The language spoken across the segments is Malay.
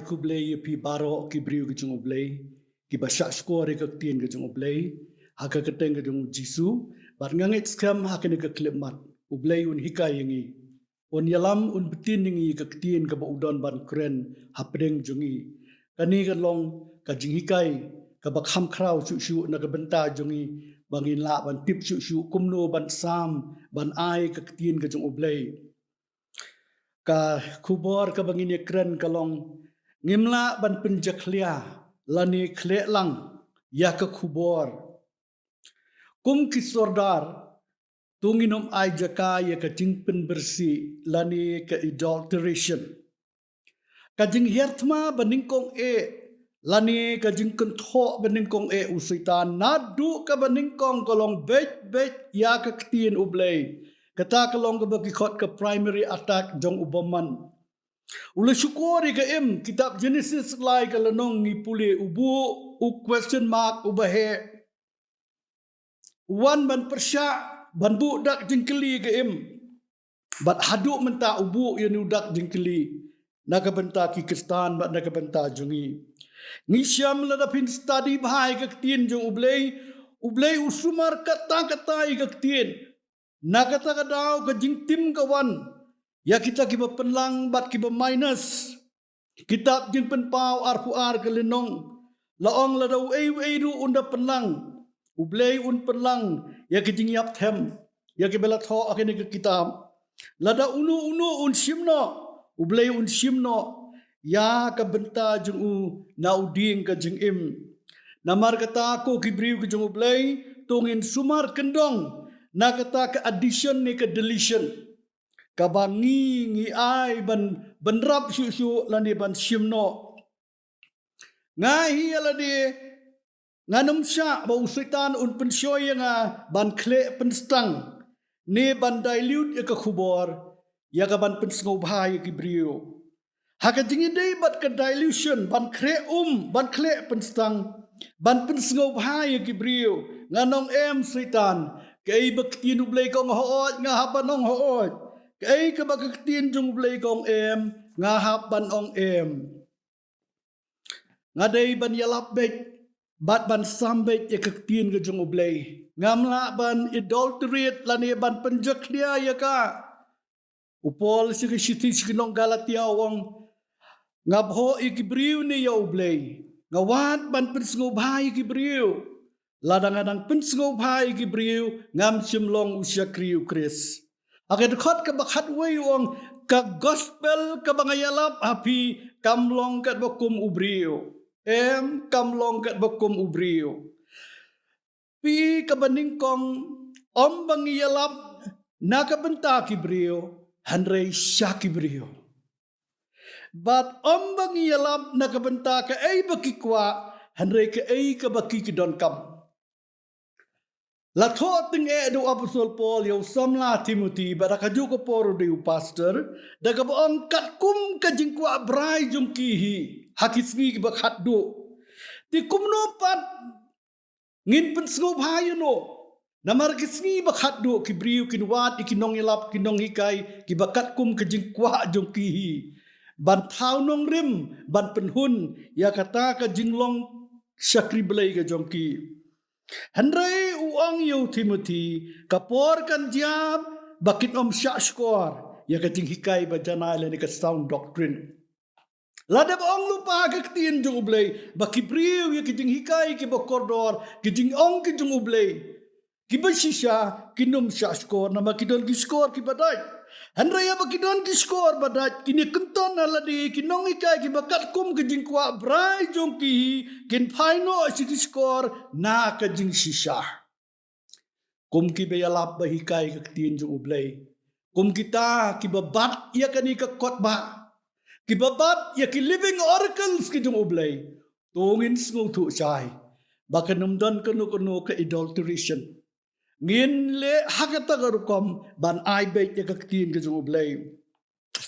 ku blei pi baro ki briu ke jung blei ki ba sha score ke tien ke jung blei ha ka keteng ke jung jisu bar ngangit skam ha ke ne ke klip mat u blei un hikai yangi on yalam un betin ngi ke tien ke ba udon ban kren ha pedeng jungi kani ke long ka jing hikai ka ba kham krau chu chu na ka benta jungi bangin la ban tip chu chu kumno ban sam ban ai ke tien ke jung blei ka kubor ka bangin ye kren ka long ngimla ban penjaklia lani khle lang ya ka kubor kum kisordar tunginom ai jaka ya ka tingpen bersih lani ka adulteration ka jing hertma baningkong lani ka jing kentho baningkong usitan nadu ka baningkong kolong bet ya ka ktien ublei kata kalong ka bagi khot ka primary attack jong ubaman ule syukuri ka kitab Genesis lai ka lanong ni puli ubu u question mark ubahe wan ban persya ban budak jingkeli ka bat haduk menta ubu ya udak jingkeli naga benta ki kristan bat naga benta jungi ngisyam la dapin study bahai ka tien jong ublei usumar kata ka tien naga ta daw ka jingtim kawan ya kita kiba penlang bat kiba minus kitab jing penpau arpu ar kelenong laong la daw ru unda penlang ublei un penlang ya kijing yap them ya kibela tho akene ke kitab la da unu un simno ublei un simno ya ka benta jung u na uding ka jing namar kata ko kibriu ke jung ublei tungin sumar kendong na kata ka addition ni ka deletion kabangi ngi ai ban rap su lani ban simno ngahi alade nganum sya ba usitan un pensyoy nga ban kle penstang ne ban dilute ya ka khubor ya ka ban pensngo bhai ki brio ha ka jingi dei bat ka dilution ban kle penstang ban pensngo bhai ki brio nganong sitan kay baktin ublay kong hoot nga habanong hoot kay kabaktin jung ublay kong nga habanong nga day ban yalap bat ban sambet ya kaktin ka jung ublay ngamla ban adulterate lani ban penjaklia ya ka upol si kishiti sikinong Galatia wong ngabho ikibriw ni ya ublay ngawat ban pensngo bhai ikibriw ladang-ladang pensngo bhai gibriu ngam simlong usya kriu kris aket khot ka bakhat wei wong ka gospel ka bangayalap api kamlong kat bakum ubriu kamlong kat bakum ubriu pi ka baningkong bangayalap nakabenta kibriu hanrei syakibriu bat bangayalap nakabenta ka bakikwa hanrei ka baki kidon kam la tho ting do apostol Paul yo samla Timothy barakaju ko poro de pastor daga bong kat kum ka jingkwa brai jung kihi hakisngi ba khatdo ti kumno pat ngin pensngo bhayo no namar kisngi ba khatdo ki briu kinwat ikinong ilap kinong hikai ki bakat kum ka jingkwa jung kihi ban thau nong rim ban penhun ya kata ka jinglong syakri belai ka jongki Henry uang yu Timothy kapor kan jam bakit syashkor ya kating hikai bajana le ni ka sound doctrine lada ong lupa ka ktin jung ublay bakibriu ya kiting hikai ki bakordor kiting ong ki jung ublay ki basisya kinum syashkor nama kidon giskor ki badai Henry ya bakidon giskor badai kini kenton aladi kinong hikai ki bakat kum ki jingkwa brai jung ki kin paino si giskor na ka jing sisya kum ki bayalap bahikai ka ktin jung ublay kum kita ki babat ya kani ka kotba ki babat ya ki living oracles ki jung ublay tungin sngu tu chai bakanum don kanu ka adulteration ngin le hakata garukom ban ai bait ya kaktin ke jung ublay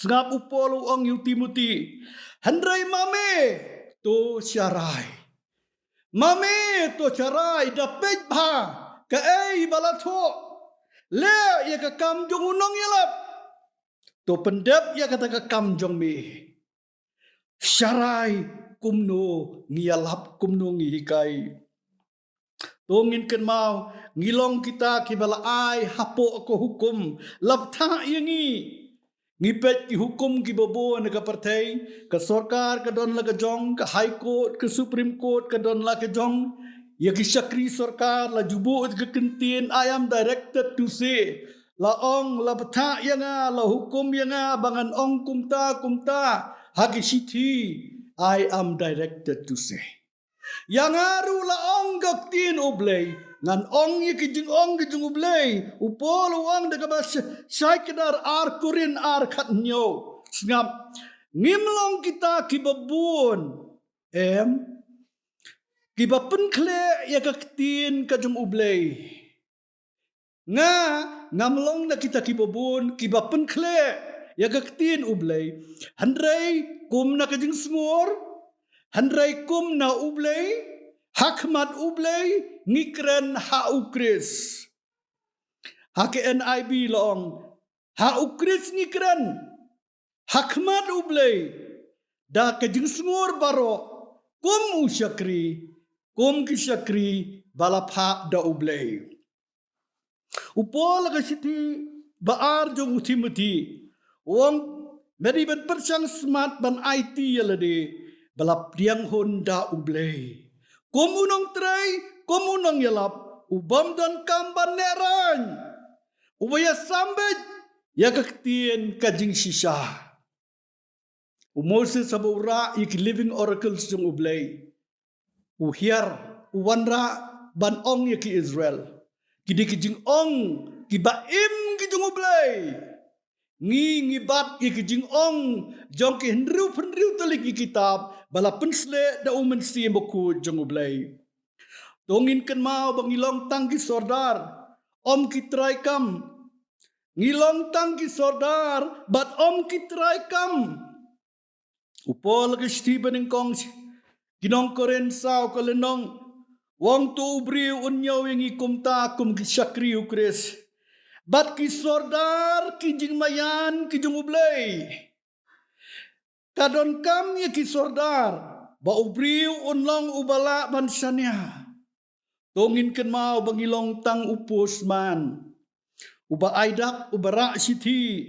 ngap upolo ang yu Timothy handrai mame to charai dapet bha ka balatho le ya ka kam jung unong yalap to pendep ya kata ka kam jong mi Syarai kumno ngiyalap kumno ngihikai. Tungin ken mau ngilong kita kibala ai hapo ko hukum labta yangi ngipet ki hukum ki bobo na ka partai ka sarkar ka don la ka jong ka high court ka supreme court ka don la ka jong ya ki syakri sarkar la jubu ka kentin I am directed to say la ong labta yanga la hukum yanga bangan ong kumta hagi siti I am directed to say. Yang aru la ong gaktin ublay ngan ong yikijing ong gijing ublay upol uang de kabas syaikedar ar kurin ar khatnyo ngap ngimlong kita kibabun kibapen kle ya gaktin kajung ublay nga ngamlong na kita kibabun kibapen kle ya gaktin ublay handray kum na kajing smor handray kum na ublay, hakmat ublay, ngikren ha ukris. Hake NIB long, ha ukris ngikren, hakmat ublay, da kajing sungur baro, kum usyakri, kum kisyakri, balapha da ublay. Upol kasiti, baar jong Timothy, wong meriban persang smart ban IT yalade, balap diang honda ublay. Komunong tray, komunong yalap, ubam dan kamban neran. Ubaya sambet, yakaktien kajing sisa. Umose sabura ik living oracles jong ublay. Uhiar, uwanra, ban ong yaki Israel. Kidi kijing ong, kibaim kijong ublay. Ngibat ikijing ong jong ki hendriu telik kitab bala pensle da umen si boku jong ublay. Tongin ken mau bangilong tangki sordar om ki try kam. Ngilong tangki sordar bat om ki try kam. Upol ke Stephen kong kinong koren sao kalenong wong tu ubri unyaw ingi kumta kum ki syakri ukres. Bat ki sordar ki jing mayan ki jung ublay. Kadon kam ye ki sordar ba ubriu unlong ubala bansanya. Tongin ken mau bangilong tang upos man. Uba aidak ubara siti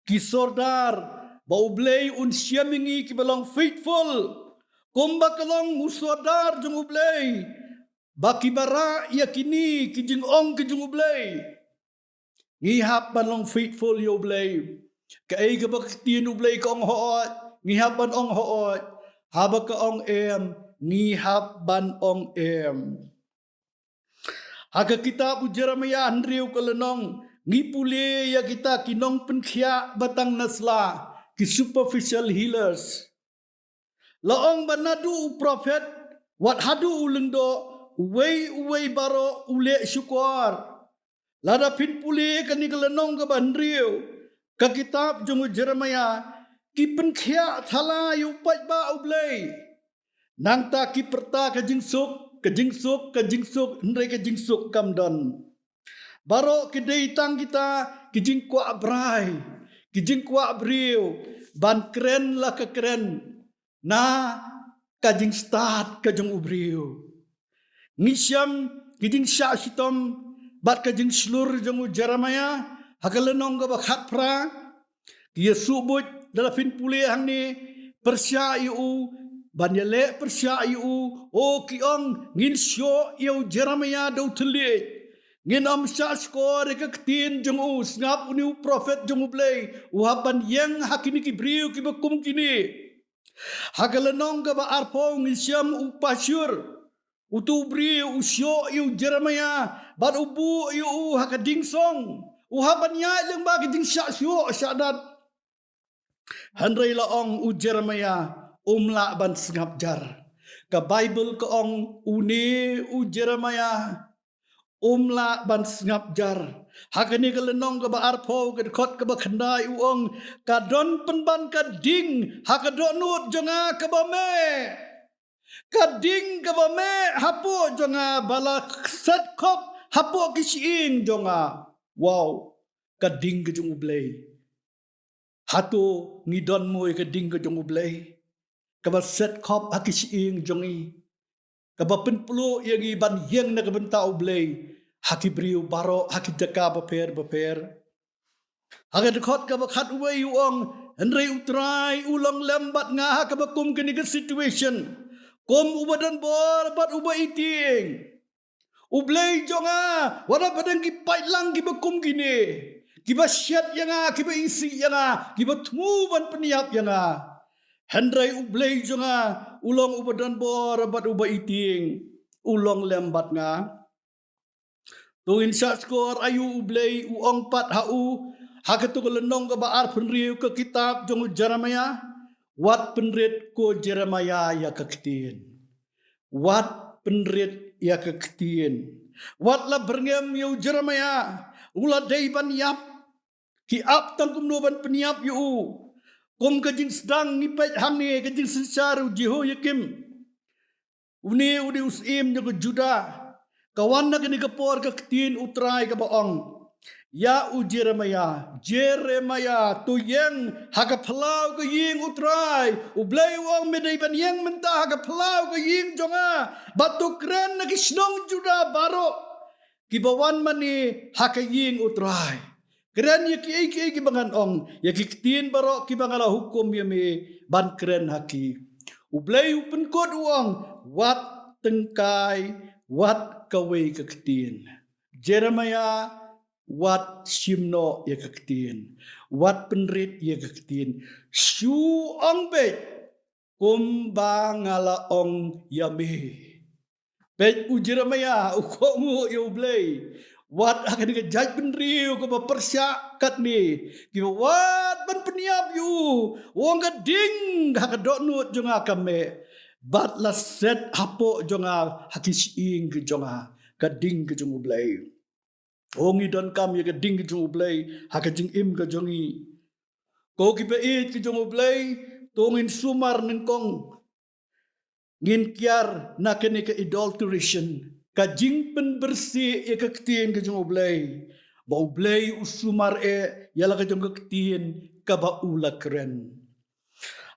ki sordar ba ublay un siamingi ki balong faithful. Kumba kalong usordar jung ublay. Ba ki bara yakini ki jing ong ki jung ublay. Ngihap ban faithful yo blay. Kaay ka baktiyan ublay ka ong hoot. Ngihap ban ong hoot. Haba ka ong ngihap ban ong Haga kita pu Jeremiah handriu kalenong. Ngipuli ya kita kinong penkhya batang nasla. Ki superficial healers. Laong banadu prophet. Wat hadu ulendo. Uway baro ule syukur. Lada pin puli kani kelenong ke bandriu. Ka kitab jung Jeremiah. Ki penkhya thala yupat ba ublay. Nang ta ki perta ka jingsuk. Hendai ka jingsuk kamdon. Baro ki deitang kita. Ki jingkwa abrai. Ki jingkwa abriu. Ban keren lah ka keren. Na ka jing start ka jung ubriu. Ngisyam ki jing syak sitom. Bat kajing slur jong Jeremiah hakalenong ka bakhat pra kia subut dalapin puli hang ni persya iu banyale persya iu o kiong ngin syo iu Jeremiah do telit ngin am sya skor ka ktin jong ngap uni prophet jong ublay uhaban yang hakini ki briu ki bakum kini hakalenong ka ba arpo ngisyam upasyur utubri usyo yu Jeremiah bat ubu yu hakading song uhaban ya lang ba kiding syo syadat handray laong u Jeremiah umla ban sngap jar ka Bible ka ong uni u Jeremiah umla ban sngap jar hakani kalenong ka ba arpo ka khot ka ba khandai uong ka don penban ka ding hakadonut jonga ka ba me kading kabame hapo jonga bala set kop hapo kisiing jonga wow kading ke jong ublay hato ngidon mo kading ke jong ublay kaba set khop hakis ing jongi kaba penpulu yang iban yang na kabenta ublay haki briu baro haki deka beper haki dekot kaba khat uway uong henry utrai ulang lembat ngaha kaba kum kini ke situation kum ubadan bor bat ubay iting ublay jonga wala badang kipai lang kiba kum kini kiba syat yanga kiba isi yanga kiba tumuban peniap yanga Hendrai ublay jonga ulong ubadan bor bat ubay iting ulong lembat nga tungin sa skor ayu ublay uong pat hau hakatu kelenong ka baar penriu ke kitab jong Jeremia wat penrit ko Jeremia ya keketin wat penrit ya keketin wat la berngem yu Jeremia ula daiban yap ki ap tang kumnoban peniap yu kum kajing sedang nipet hangi kajing sensaru Jehoiakim uni usim jago Juda kawan nak ni kapor ka ketin utrai ka baong ya u Jeremia tu yang haka phalau ka ying utrai ublay wong medai ban yang menta haka phalau ka ying jonga batu kren nak isnong Juda baro kibawan mani haka ying utrai keren ya ki bangan ong ya ki ketin baro ki bangala hukum ya me ban keren haki ublay upen kod uang wat tengkai wat kawe ke ketin Jeremia wat simno ya ke ketin wat penrit ya ke ketin shu ong be kum bangala ong ya me bet u Jeremia u ko mu ya ublay wat akan dikejaj penriu ke persyak kat ni kiwa wat ban peniap yu wong gading haka donut jonga kame bat la set hapo jonga hakis ing ke jonga gading ke jongu blay ongi don kam ya gading ke jongu blay haka jing im ke jongi ko kipa it ke jongu blay tongin sumar nengkong ngin kiar nakene ke adulteration kajing penbersih ya keketin ke jong oblay ba oblay usumar yala ke jong keketin ka ba ula keren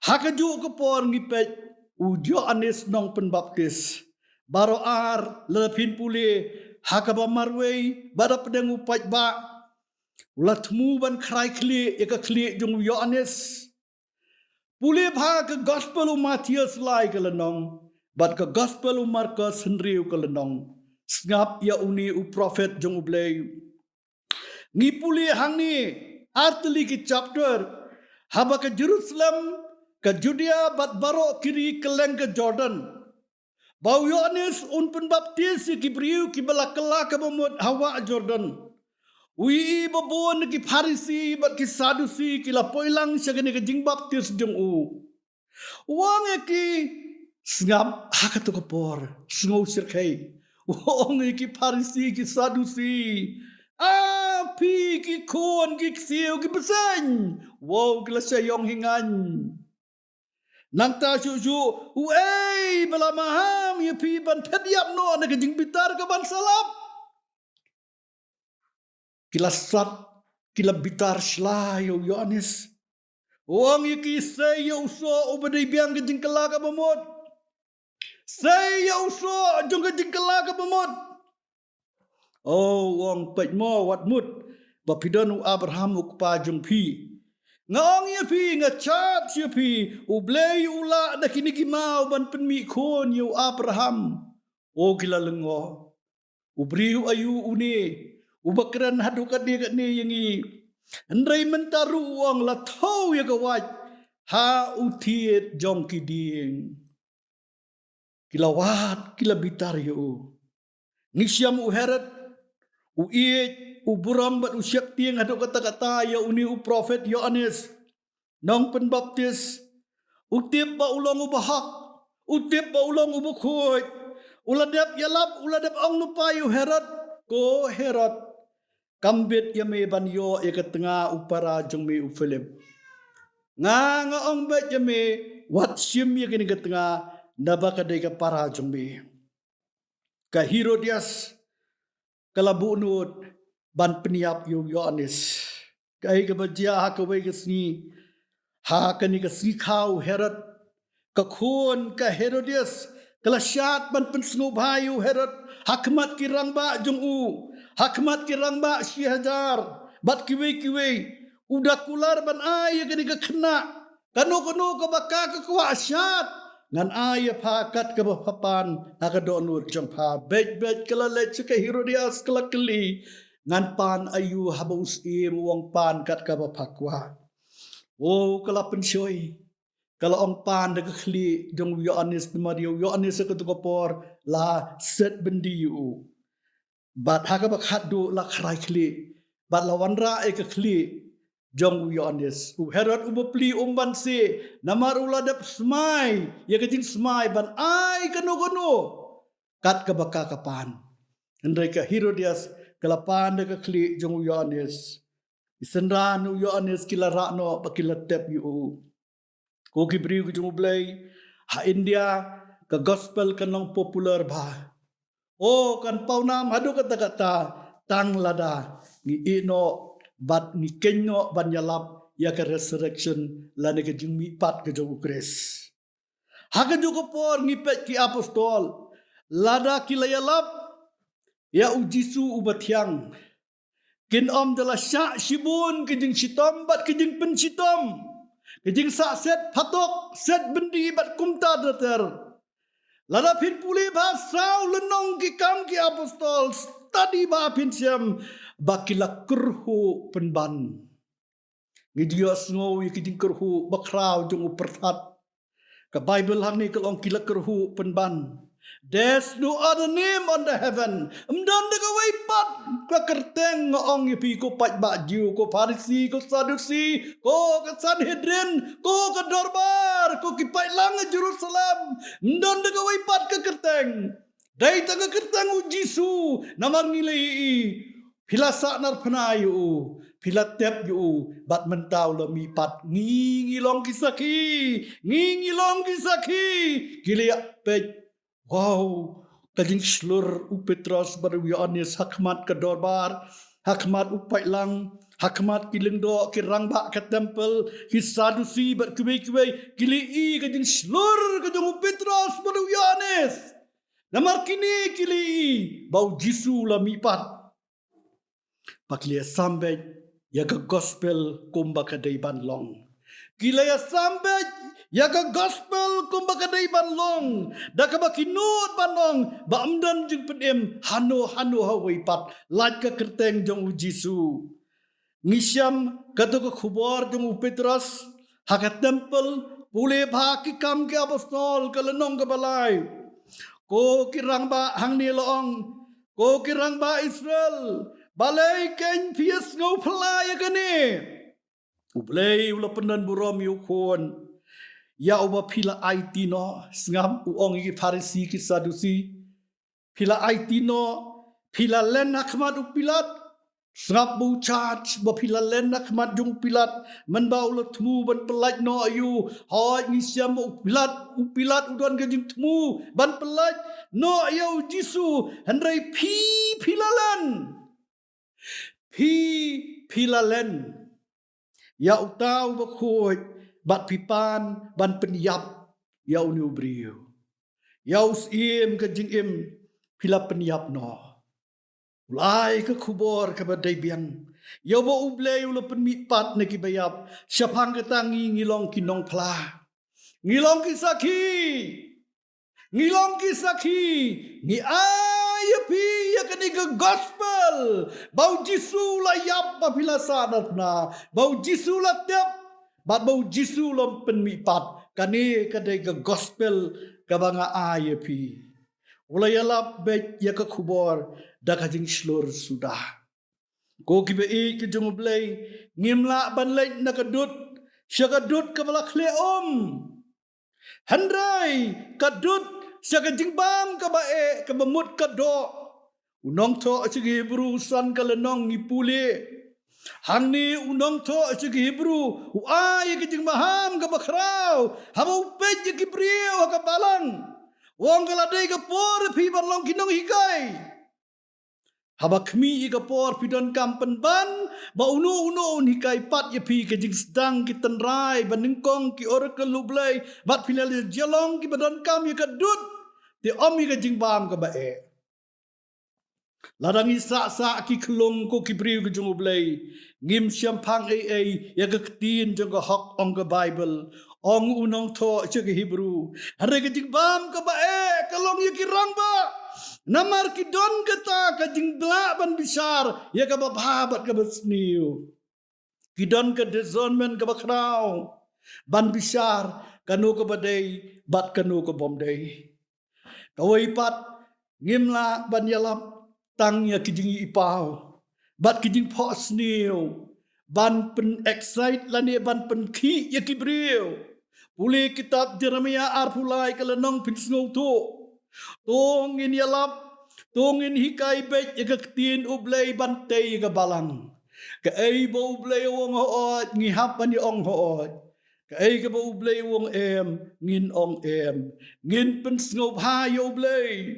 hakaju ke por ngipet ujo anis nong penbaptis baro ar lepin pule hakaba marway bara pedang upat ba ulat mu ban krai kli ya ke kli jong Yohanes pule bha ke gospel Matius lai ke lenong bat ke gospel Markus henriu ke lenong ngap ya uni u prophet jong ublay ngipuli hangni artli ki chapter haba ke Jerusalem ke Judea bat baro kiri keleng ke Jordan bau Yohanes un penbaptis ki briu ki balakala ke bamut hawa Jordan wi babon ki Farisi bat ki Sadusi ki la poilang sagene ke jing baptis jong u wang ki ngap hakatu ke por ngau sirkai wong ki Farisi ki Sadusi api ki kon ki siu ki pesan wow kila sayong hingan nang ta ju uei bala maham ya pi ban pediap no na jing bitar ka ban salap kila sat kila bitar shlayo Yohanes wong ki sayo so ubadai biang ke jing kala ka bamot saya uso jong ke jingkala ke bamot oh wong pet mo wat mut bapidon Abraham ukpa jong pi ngong ya pi ngachat ya pi ublay ula na kini kimau ban penmi kon yu Abraham o kila lengo ubriu ayu une ubakran hadukat dia kat ni yangi andrai mentaru wong la thau ya kawat ha utiet jong kiding kilawat kila bitar yu nisyam u heret u iet u buram bat u syak tiang hadu kata-kata ya uni u prophet Yohanes nong penbaptis u tip ba ulong u bahak u tip ba ulong u bukhut uladap yalap uladap ong lupa yu heret ko heret kambit ya me ban yo ya ketengah upara jong me u Philip nga ong bet ya me wat sim ya kini ketengah nabakadai ka para jombe ka Herodias kalabunut ban peniap yu Yohanes kai ka bajia ha ka wei ka sni ha ka ni ka sni khau Herod Kakun ka Herodias kelasyat ban pensngubayu Herod hakmat kirang ba jung u hakmat kirang ba Syihajar bat kiwi udah kular ban ay gani ka kena kanu ka baka ka kuasyat ngan ay pakat ka bapapan akadonur jang pa bet kala lech ka Herodias kala keli ngan pan ayu habus wong pan kat ka bapakwa kala pensyoy kalau ong pan de kli jong Yohanes Mario Yohanes ke tukopor la set bendi u bat haga bakhat do la khrai kli bat lawan ra ke kli jong Yohanes u Herod u bepli ban se namar uladap smai ya kejing smai ban ai kanu kat ke baka kapan andai ke Herodias kelapan de kli jong Yohanes isenran u Yohanes kila rakno pakila tep yu ko kibriu ku jung blai ha India ka gospel kanong popular ba kan paunam hadu kata tang lada ni ino bat ni kenyo banyalap ya ka resurrection lane ke jung mi pat ke jung kres ha ka jung por ni pet ki apostol lada kilayalap ya ujisu ubathyang kin om dala sya shibun ke jing sitom bat ke jing pen sitom kejing sak set patok set bendi bat kumta dater lada pin puli basau lenong ki kam ki apostol tadi ba pin siam bakila kurhu penban ngidio sngo kejing kurhu bakrau jung pertat ka bible hang ni kelong kila kurhu penban there's no other name on the heaven mdan de kawai pat ka kerteng ngong pi ko pat ba jiu ko farisi ko sadusi ko ka sanhedrin ko ka dorbar ko ki pai lang Jerusalem mdan de kawai pat ka kerteng dai ta ka kerteng u Jisu namar nilai pilasa nar panayu pilatep yu bat mentau la mi pat ngilong kisaki gilia pej wow kajing slur u Petros baru Yohanes hakmat ke dorbar hakmat u pailang hakmat kilendo kirang ba ke temple ki sadusi bat kubai kili kajing slur kajing u Petros baru Yohanes namar kini kili bau Jisu la mi pat paklia sampai ya ke gospel kumba kadai banlong kila ya sampai ya ke gospel kumba kadai banlong da ka bakinut banlong ba amdan jing pedem hanu hawai pat lat ka kerteng jong Jisu ngisyam katu ka khubor jong Petros haka temple pule bha ki kam ke apostol kalenong ka balai ko kirang ba hang ni loong ko kirang ba Israel balai ken pias ngau pelai kani ublei ula pendan burom yukon ya uba pila IT no ngam uong iki Farisi ki Sadusi pila IT no pila len hakmat upilat ngap bu charge ba pila len hakmat jung pilat man ba ula tmu ban pelaj no ayu hoi ngisiam upilat udon ke jung tmu ban pelaj no ayu Jisu handrai pilalen pilalen ya utau bakoi bat pipan ban penyap ya uni ubriu ya usim ke jingim pila penyap no ulai ke kubor ke badai biang ya bo ublei ula penmipat ne ki bayap syapang ke tangi ngilong kinong pla ngilong kisaki ni ayapi ya kaniga gospel bau Jisu la yap apila sadat na bau Jisu la tep bat bau Jisu lom penmipat kani kaniga gospel kabanga ayapi ulayalap bet ya ka kubor da kajing slur sudah ko kibe ke jumublay ngimla banlay nakadut syakadut kabala kleom handrai kadut Saka jingbam ka bae ka bamut ka do unong to asigi Hebrew san kalenong ni puli hangni unong to asigi Hebrew uay ka jingmaham ka bakraw hamau pej ki priyo ka balang wong kaladay ka por pi barlong kinong hikay Haba kmi iga por pidon kampen ban ba uno ni kai pat ye pi ke jing sedang ki tenrai baningkong ki orakel lublay bat pilal jalong ki badon kam ye kadut te om ye jing bam ka ba e ladang isa ki klong ko ki priu ke jung ublay ngim siam phang ye ka tin jong ka hok ong ka bible ong unong tho che ke hebrew hare ke jing bam ka ba e kalong ye ki rang ba namar ki don kata ka jing bla ban bisar ya ka babat ka basniu ki don ka discernment ka bakrao ban bisar kanu ka badai bat kanu ka bomdai kawai pat ngimla ban yalap tang ya ki jing ipau bat ki jing posniu ban pen excite lani ban pen ki ya ki brio puli kitab Jeremia arpulai kalenong pinsngau tu tongin yalap tongin hikai bet ya ketien ublay bantay ka balang ka ay ba ublay wong hoot ngihap ni ong hoot ka ay ka ba ublay wong ngin ong ngin pinsngau hayo ublay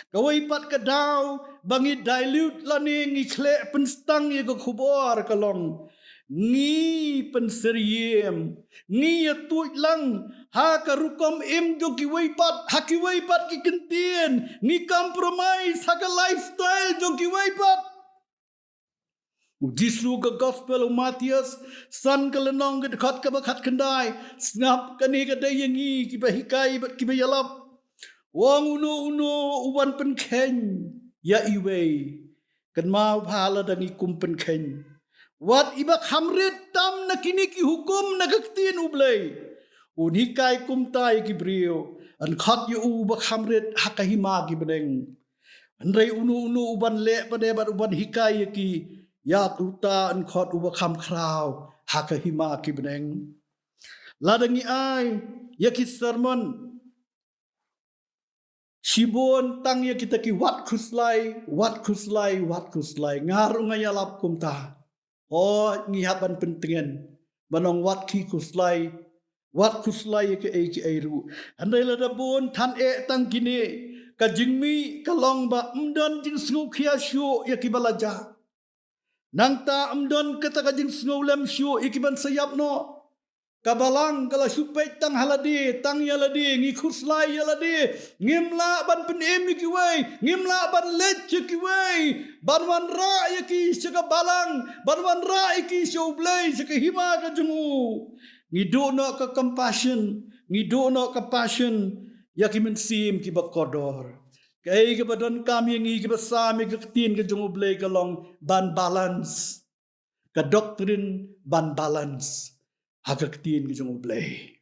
kawai pat ka daw bangi dilute lani ngikle penstang ya ka kubor kalong ngi penseriem ngi tuit lang ha karukom do ki waipat ha ki waipat ki kentien ngi compromise ha ka lifestyle do ki waipat Jisru ka gospel of Matthias san ka lenong ka dekat ka bakat kendai snap ka ni ka dayangi ki bahikai bat ki bayalap wong uno uban pen ken ya iwe kan mau phala dangi kumpen ken wat iba khamret tam na kiniki hukum na kaktin ublay unikai kumtai ki brio an khat yu uba khamret hakahima ki beneng andrei uno uban le pade bat uban hikai ki ya tuta an khat uba kham kraw hakahima ki beneng ladangi ai yaki sermon Shibon tang ya kita ki wat kuslai ngaru ngayalap kumta o ngihaban pentingan manong wat kuslai ke airu andai lada bon tan tang kini ka jingmi kalong ba mdon jing sngu khia shu ya ki balaja nang ta mdon kata ka jing sngu lam shu ikiban sayap no kabalang kala supay tang haladi tang yaladi ngi kuslai yaladi ngimla ban penem ki wei ngimla ban let ki wei ban wan ra ki saka balang ban wan ra ki shoblai saka hima ka jungu ngi do no ka compassion yaki men sim ki bakodor kai ke badon kami ngi ki basami ka tin ka jungu blai kalong ban balance ka doctrine ban balance Hagaktiin ki jong ublay.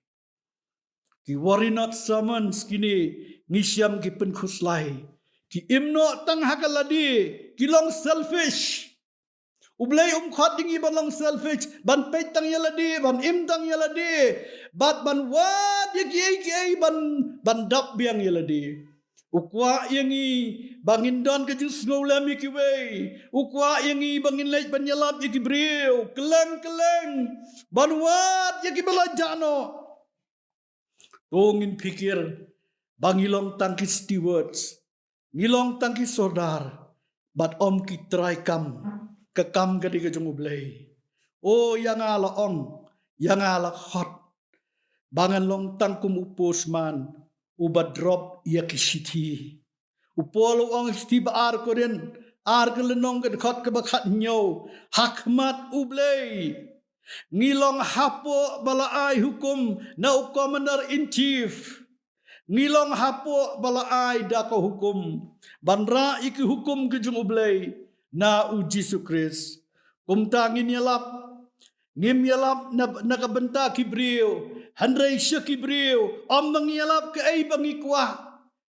Ki worry not summons kini ngisyam ki penkuslay. Ki imno tang hakaladi ki long selfish. Ublay khot dingi ban long selfish. Ban pet tang yaladi ban im tang yaladi. Bat ban wat yaki ban dap biang yaladi. Ukwa yangi bangin don ke jing sngolam yaki way. Ukwa yangi bangin lej banyalap yaki brio. Keleng banwat yaki belajano. Tongin pikir bangilong tangki stewards. Ngilong tangki sodar. Bat om ki try kam. Kekam gadi ke jong ublay. Oh yang ala ong. Yang ala hot. Bangan long tangkum upos man. Uba drop ya kisiti. Upolo ang stiba arkorin. Arkelenong ke dekat ke bakat nyo. Hakmat ublay. Ngilong hapo balaay hukum na commander in chief. Ngilong hapo balaay dako hukum. Banra iki hukum ke jung ublay na u Jesu Christ. Kumtangin yalap. Ngim yalap nakabenta kibriyo. Handray siya kibriyo. Om nangyalap ka ay bangikwa.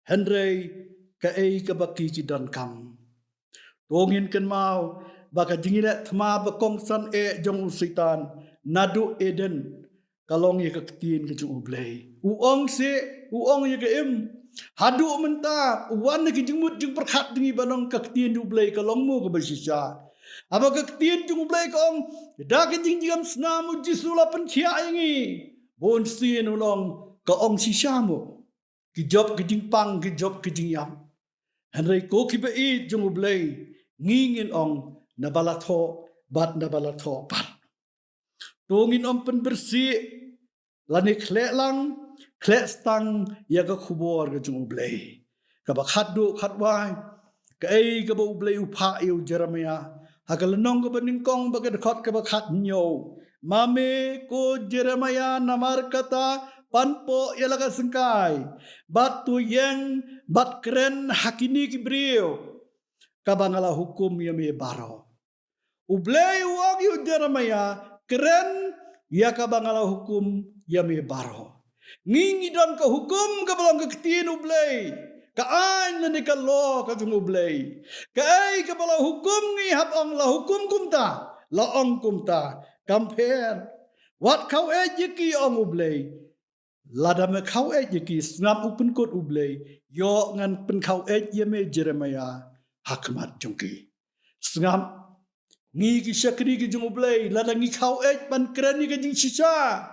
Handray ka ay kabaki kidan kam. Tongin kan mau. Baka jingilat thma bakong san jong usitan. Nadu Eden. Kalong ya kaktiin ke jong ublay. Uong ya ka im. Hadu menta. Uwan na kijingmut jing perkhat dingi banong kaktiin ublay kalong mo kabasisya. Aba kaktiin jong ublay kaong. Daki jingjingam snamu jisula penkia ingi. Bon sin ulong kaong sisya mo. Kijop kijing pang kijop kijing yam. Henry ko kibai jong ublay. ngingin ong nabalatho bat nabalatho bat. Tungin ong penbersih lani klek lang klek stang ya ka khubor ka jung ublay. Kabak hadu khatwai ka ay ka ba ublay upha yu Jeremiah. Hakalanong ka ba ningkong baga dakot ka ba khat nyo. Mame ko Jeremiah namar kata panpo yalaga sengkai. Bat tu yang bat keren hakini kibriyo. Kabangala hukum yame baro. Ublay wag yu Jeremiah keren ya kabangala hukum yame baro. Ngingi don ka hukum ka balang kaktiin ublay. Kaan na ni ka law ka jung ublay. Kaay ka balang hukum ngi hap ang la hukum kumta. Laong kumta. Compare. Wat kau yiki ang ublay. Lada me kau yiki snap upen kot ublay. Yo ngan pen kau yame Jeremiah hakmat jungki. Snap ngi ki syakri ki jung ublay. Lada ngi kau pan kerani ka jing sisa.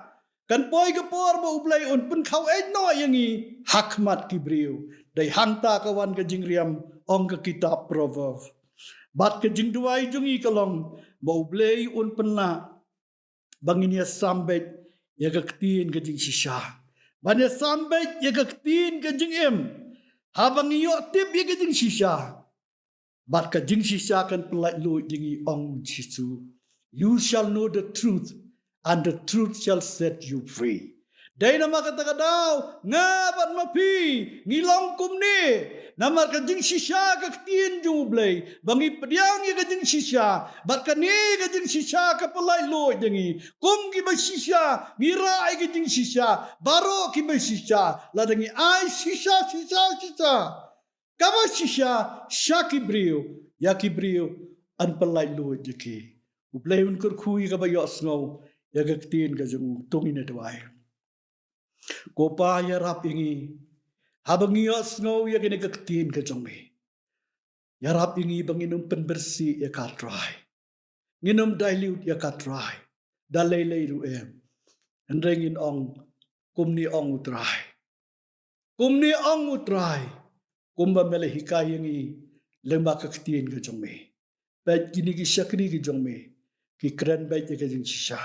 Kan poi ke por ba ublay un pen kau no yangi hakmat kibriu. Dai hangta kawan ka jing riam ong ka kitab Proverb. Bat ka jing duai jungi kalong ba ublay un penna. Bangin ya sambet ya kaktin ka jing sisa. Ban ya sambet ya kaktin ka jing em. Habang iyo tip ya ka jing sisa. Bat ka jing sisa kan pelai lu jingi ong jisu. You shall know the truth and the truth shall set you free. Dai nama kata kadau ngabat mapi ngilong kumni namar ka jing sisa ka tin jublay bangi pediang ye ka jing sisa bat ka ni ka jing sisa ka pelai lo jengi kum ki ba sisa ngirai ka jing sisa baro ki ba sisa ladangi ai sisa kaba sisa syaki brio yaki brio an pelai lo jeki ublay un kur khui ka ba yo snow ya ka tin ka jung tungine dwai. Kopa ya rap ingi habang iyo snow ya kini kaktin ka jongme ya rap ingi banginum penbersih ya katrai nginum dilute ya katrai dalay ruem andrengin ong kumni ong utrai kumba mele hikai ingi lemba kaktin ka jongme bet gini ki syakri ki jongme ki keren bet ya ka jing sisa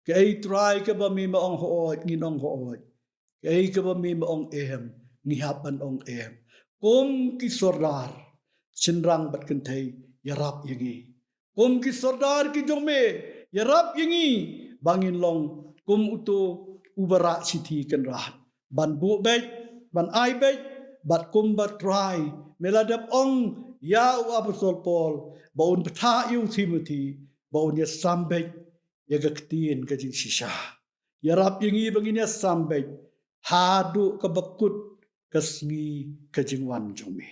ka ay try ka ba mi maong hoot nginong hoot kay ka ba may maong ngihapan ong kum ki sordar sinrang bat kentay yarap yangi kum ki sordar ki jongme yarap yangi bangin long kum uto ubara siti kan rahat ban bu bet ban ai bet bat kum bat try meladap ong ya apostol Paul baun beta yu Timothy baun ya sambet ya gaktin ka jing sisa yarap yangi bangin ya sambet hadu kabakut kasngi kajingwan jongme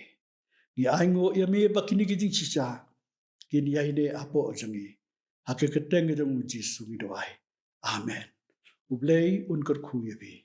ni aingo yame bakini kijing sisa kini yaine apo jangi hake keteng jong Jisu midwai amen ublay unkar khuyabi